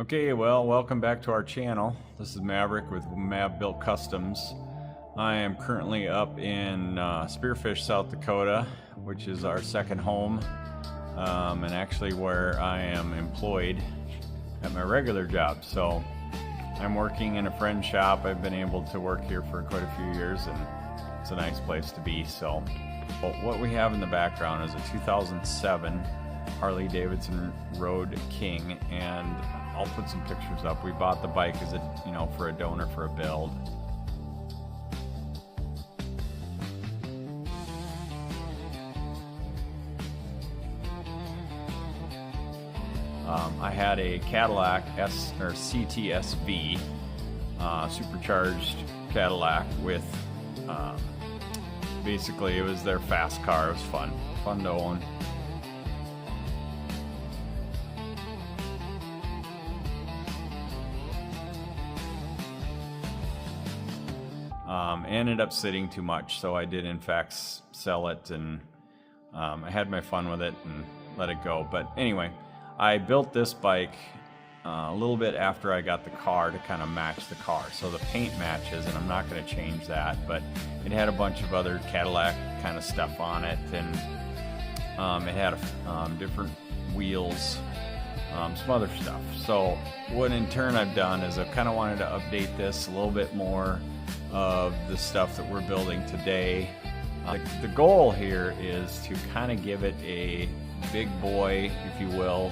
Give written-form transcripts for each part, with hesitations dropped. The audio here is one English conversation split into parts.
Okay, well, welcome back to our channel. This is Maverick with Mav Built Customs. I am currently up in Spearfish, South Dakota, which is our second home, and actually where I am employed at my regular job. So I'm working in a friend's shop. I've been able to work here for quite a few years, and it's a nice place to be. So what we have in the background is a 2007 Harley Davidson Road King, and I'll put some pictures up. We bought the bike as a, for a donor for a build. I had a Cadillac CTSV, supercharged Cadillac with, basically it was their fast car. It was fun to own. Ended up sitting too much, so I did in fact sell it, and I had my fun with it and let it go. But anyway, I built this bike a little bit after I got the car to kind of match the car. So the paint matches, and I'm not going to change that, but it had a bunch of other Cadillac kind of stuff on it, and it had different wheels, some other stuff. So what in turn I've done is I've kind of wanted to update this a little bit more of the stuff that we're building today. The goal here is to kind of give it a big boy, if you will,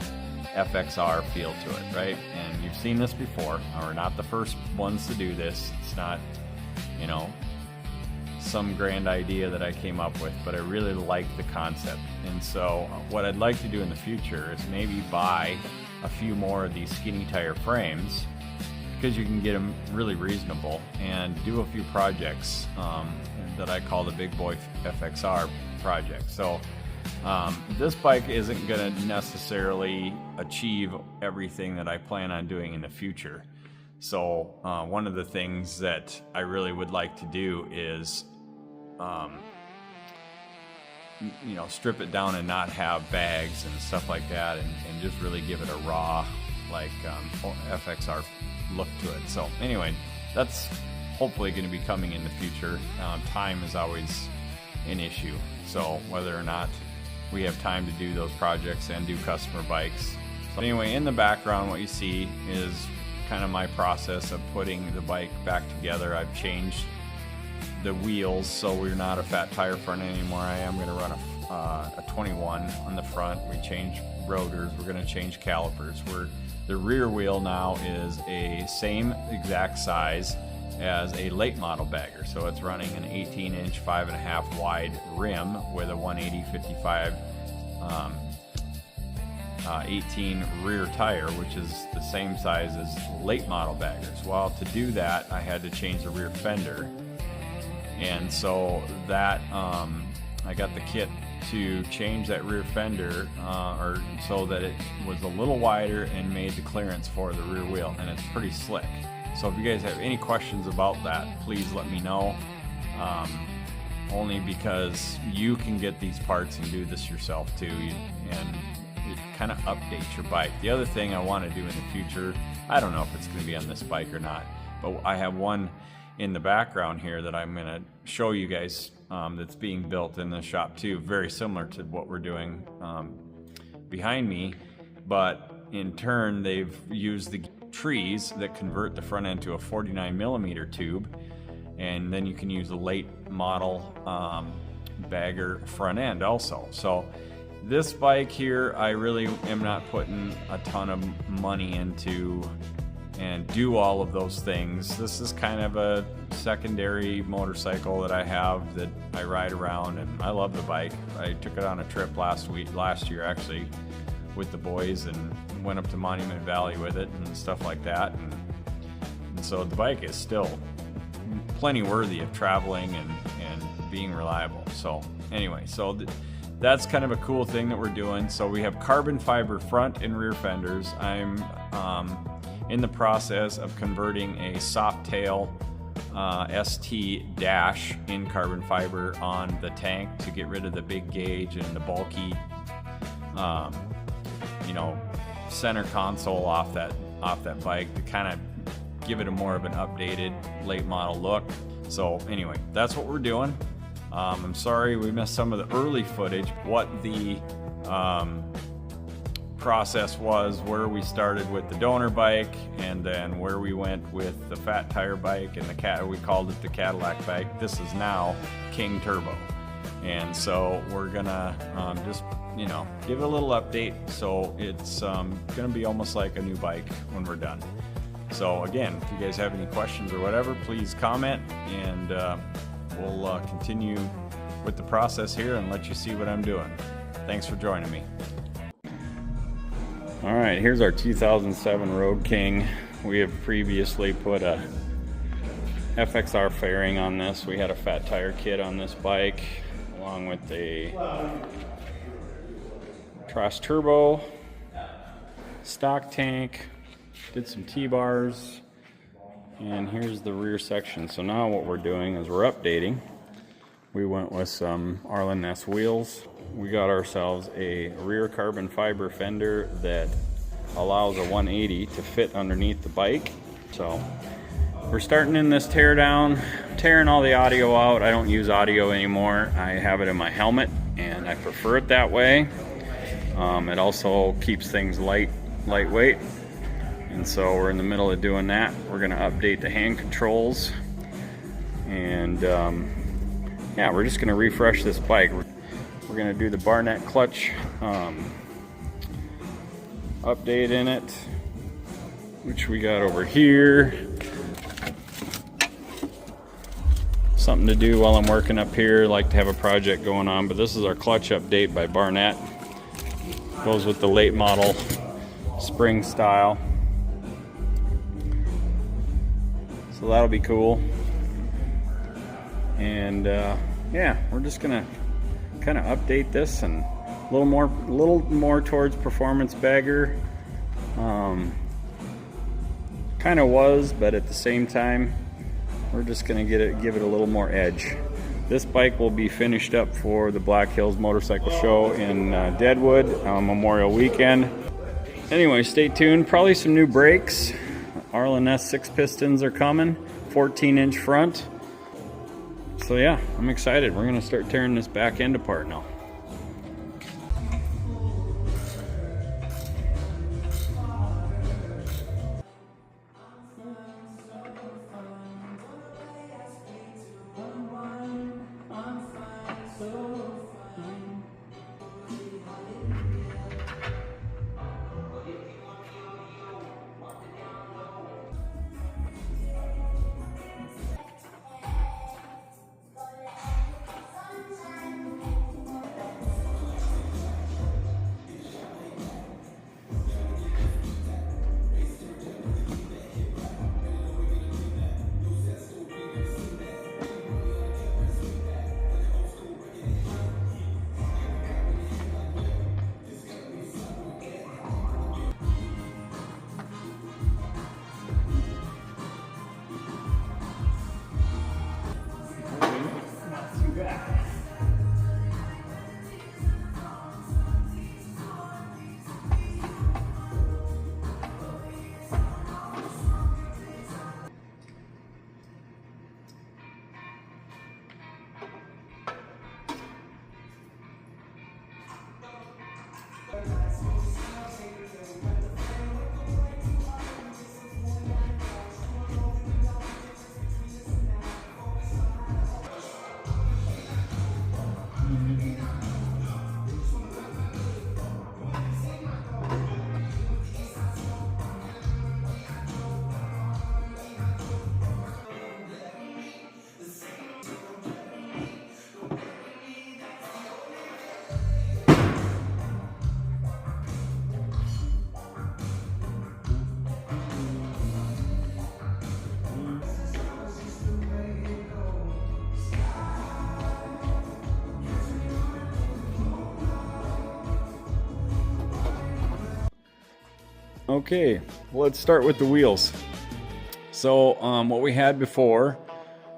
FXR feel to it, right? And you've seen this before. We're not the first ones to do this. It's not, some grand idea that I came up with, but I really like the concept. And so what I'd like to do in the future is maybe buy a few more of these skinny tire frames, because you can get them really reasonable, and do a few projects that I call the Big Boy FXR project. So this bike isn't going to necessarily achieve everything that I plan on doing in the future. So one of the things that I really would like to do is strip it down and not have bags and stuff like that, and just really give it a raw, like FXR look to it. So anyway, that's hopefully going to be coming in the future. Time is always an issue, so whether or not we have time to do those projects and do customer bikes. So anyway, in the background what you see is kind of my process of putting the bike back together. I've changed the wheels, so we're not a fat tire front anymore. I am going to run a 21 on the front. We changed rotors. We're going to change calipers. The rear wheel now is a same exact size as a late model bagger, so it's running an 18-inch 5.5 wide rim with a 180/55 18 rear tire, which is the same size as late model baggers. Well, to do that I had to change the rear fender, and so that I got the kit to change that rear fender so that it was a little wider and made the clearance for the rear wheel, and it's pretty slick. So if you guys have any questions about that, please let me know, only because you can get these parts and do this yourself too, and it kind of updates your bike. The other thing I want to do in the future, I don't know if it's going to be on this bike or not, but I have one in the background here that I'm going to show you guys that's being built in the shop too, very similar to what we're doing behind me, but in turn they've used the trees that convert the front end to a 49mm tube, and then you can use a late model bagger front end also. So this bike here, I really am not putting a ton of money into and do all of those things. This is kind of a secondary motorcycle that I have that I ride around, and I love the bike. I took it on a trip last year actually, with the boys, and went up to Monument Valley with it and stuff like that, and so the bike is still plenty worthy of traveling and being reliable. So anyway, that's kind of a cool thing that we're doing. So we have carbon fiber front and rear fenders. I'm in the process of converting a soft tail ST dash in carbon fiber on the tank to get rid of the big gauge and the bulky center console off that off that bike to kind of give it a more of an updated late model look. So anyway, that's what we're doing. I'm sorry we missed some of the early footage, what the process was, where we started with the donor bike, and then where we went with the fat tire bike, and we called it the Cadillac bike. This is now King Turbo, and so we're gonna just give it a little update, so it's gonna be almost like a new bike when we're done. So again, if you guys have any questions or whatever, please comment, and we'll continue with the process here and let you see what I'm doing. Thanks for joining me. All right, here's our 2007 Road King. We have previously put a FXR fairing on this. We had a fat tire kit on this bike, along with a Tross Turbo, stock tank, did some T-bars, and here's the rear section. So now what we're doing is we're updating. We went with some Arlen Ness wheels. We got ourselves a rear carbon fiber fender that allows a 180 to fit underneath the bike. So we're starting in this teardown, tearing all the audio out. I don't use audio anymore. I have it in my helmet, and I prefer it that way. It also keeps things lightweight. And so we're in the middle of doing that. We're gonna update the hand controls, and yeah, we're just gonna refresh this bike. We're gonna do the Barnett clutch update in it, which we got over here. Something to do while I'm working up here. Like to have a project going on, but this is our clutch update by Barnett. Goes with the late model spring style. So that'll be cool. And yeah, we're just gonna kind of update this and a little more towards performance bagger. Kind of was, but at the same time, we're just gonna give it a little more edge. This bike will be finished up for the Black Hills Motorcycle Show in Deadwood on Memorial Weekend. Anyway, stay tuned. Probably some new brakes. Arlen Ness 6 pistons are coming, 14-inch front. So yeah, I'm excited. We're gonna start tearing this back end apart now. Okay, let's start with the wheels. So what we had before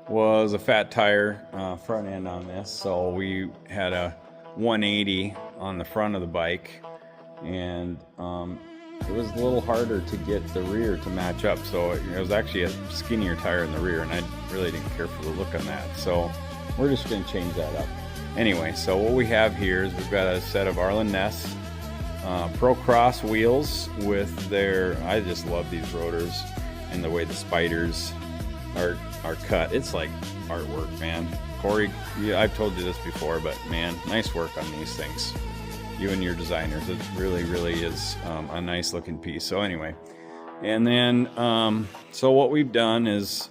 was a fat tire front end on this. So we had a 180 on the front of the bike, and it was a little harder to get the rear to match up. So it was actually a skinnier tire in the rear, and I really didn't care for the look on that. So we're just going to change that up. Anyway, so what we have here is we've got a set of Arlen Ness Pro Cross wheels with their, I just love these rotors and the way the spiders are cut. It's like artwork, man. Corey, I've told you this before, but man, nice work on these things. You and your designers, it really, really is a nice looking piece. So anyway, and then so what we've done is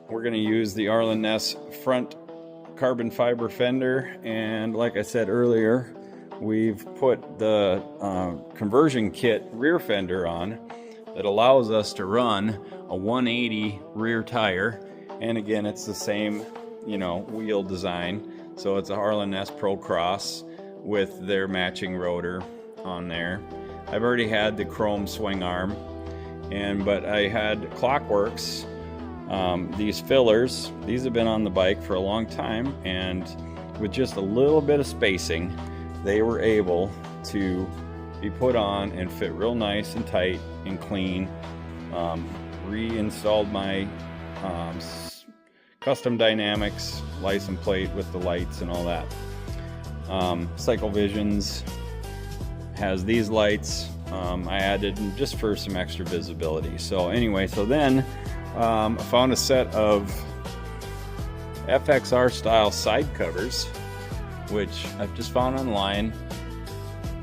we're going to use the Arlen Ness front carbon fiber fender, and like I said earlier, we've put the conversion kit rear fender on that allows us to run a 180 rear tire. And again, it's the same, you know, wheel design. So it's a Arlen Ness Pro Cross with their matching rotor on there. I've already had the chrome swing arm, but I had Clockworks, these fillers. These have been on the bike for a long time, and with just a little bit of spacing, they were able to be put on and fit real nice and tight and clean. Reinstalled my custom dynamics license plate with the lights and all that. Cycle Visions has these lights. I added just for some extra visibility. So anyway, so then I found a set of FXR style side covers, which I've just found online,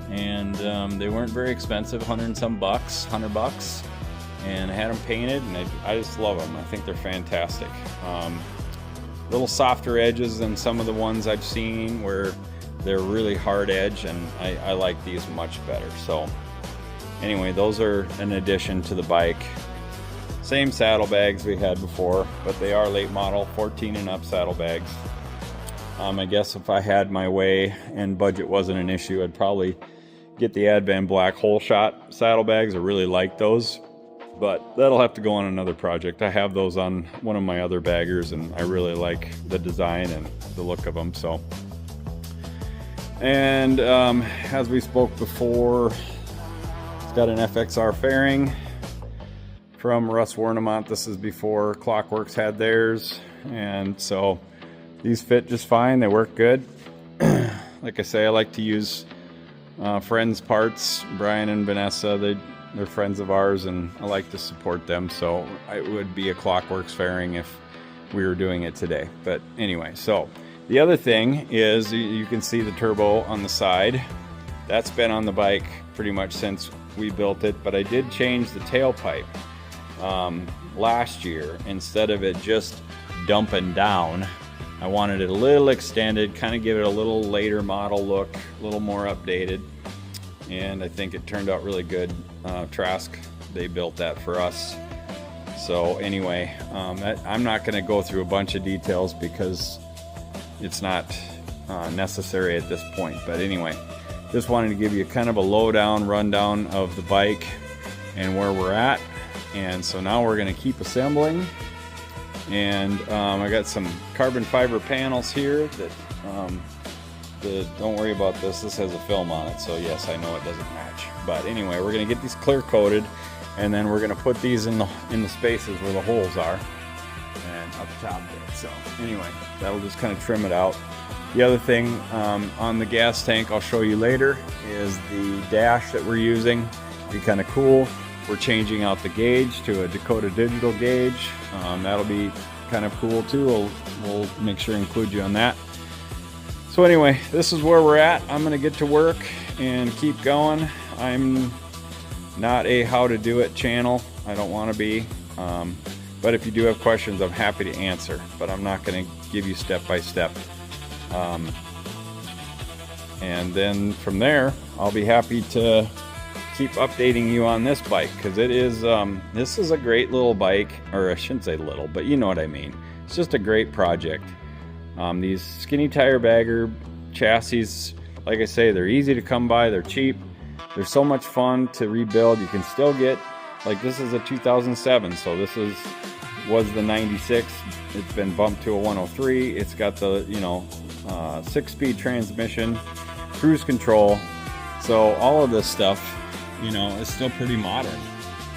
and they weren't very expensive, 100 and some bucks, $100, and I had them painted, and I just love them. I think they're fantastic. Little softer edges than some of the ones I've seen where they're really hard edge, and I like these much better. So anyway, those are an addition to the bike. Same saddlebags we had before, but they are late model 14 and up saddlebags. I guess if I had my way and budget wasn't an issue, I'd probably get the Advan Black hole shot saddlebags. I really like those, but that'll have to go on another project. I have those on one of my other baggers, and I really like the design and the look of them. So, and as we spoke before, it's got an FXR fairing from Russ Warnemont. This is before Clockworks had theirs, and so these fit just fine. They work good. Like I say, I like to use friends' parts. Brian and Vanessa, they're friends of ours, and I like to support them. So it would be a Clockworks fairing if we were doing it today. But anyway, so the other thing is you can see the turbo on the side. That's been on the bike pretty much since we built it, but I did change the tailpipe last year. Instead of it just dumping down, I wanted it a little extended, kind of give it a little later model look, a little more updated, and I think it turned out really good. Trask, they built that for us. So anyway, I'm not going to go through a bunch of details because it's not necessary at this point. But anyway, just wanted to give you kind of a lowdown rundown of the bike and where we're at. And so now we're going to keep assembling. And I got some carbon fiber panels here that don't worry about this. This has a film on it, so yes, I know it doesn't match. But anyway, we're going to get these clear coated, and then we're going to put these in the spaces where the holes are, and up top there. So anyway, that'll just kind of trim it out. The other thing on the gas tank I'll show you later is the dash that we're using. Be kind of cool. We're changing out the gauge to a Dakota digital gauge. That'll be kind of cool too. We'll make sure to include you on that. So anyway, this is where we're at. I'm gonna get to work and keep going. I'm not a how to do it channel. I don't want to be. But if you do have questions, I'm happy to answer. But I'm not gonna give you step by step. And then from there, I'll be happy to keep updating you on this bike, because it is this is a great little bike, or I shouldn't say little, but you know what I mean. It's just a great project. These skinny tire bagger chassis, like I say, they're easy to come by, they're cheap, they're so much fun to rebuild. You can still get, like, this is a 2007, so this was the 96. It's been bumped to a 103. It's got the 6-speed transmission, cruise control. So all of this stuff you know, is still pretty modern.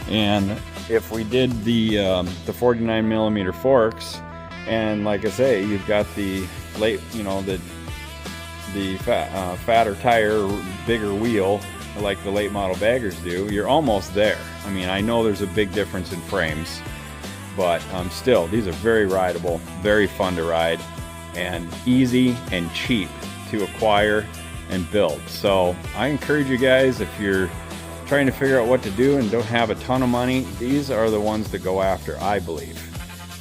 And if we did the 49 millimeter forks, and like I say, you've got the late, you know, the fatter tire, bigger wheel, like the late model baggers do, you're almost there. I mean, I know there's a big difference in frames, but still, these are very rideable, very fun to ride, and easy and cheap to acquire and build. So I encourage you guys, if you're trying to figure out what to do and don't have a ton of money, these are the ones to go after, I believe.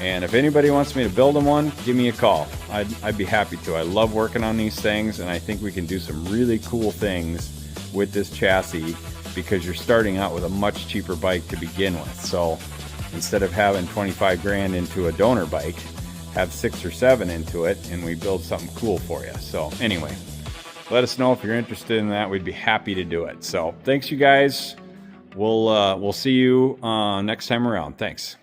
And if anybody wants me to build them one, give me a call. I'd be happy to. I love working on these things, and I think we can do some really cool things with this chassis, because you're starting out with a much cheaper bike to begin with. So instead of having 25 grand into a donor bike, have 6 or 7 into it, and we build something cool for you. So anyway, let us know if you're interested in that. We'd be happy to do it. So thanks, you guys. We'll see you next time around. Thanks.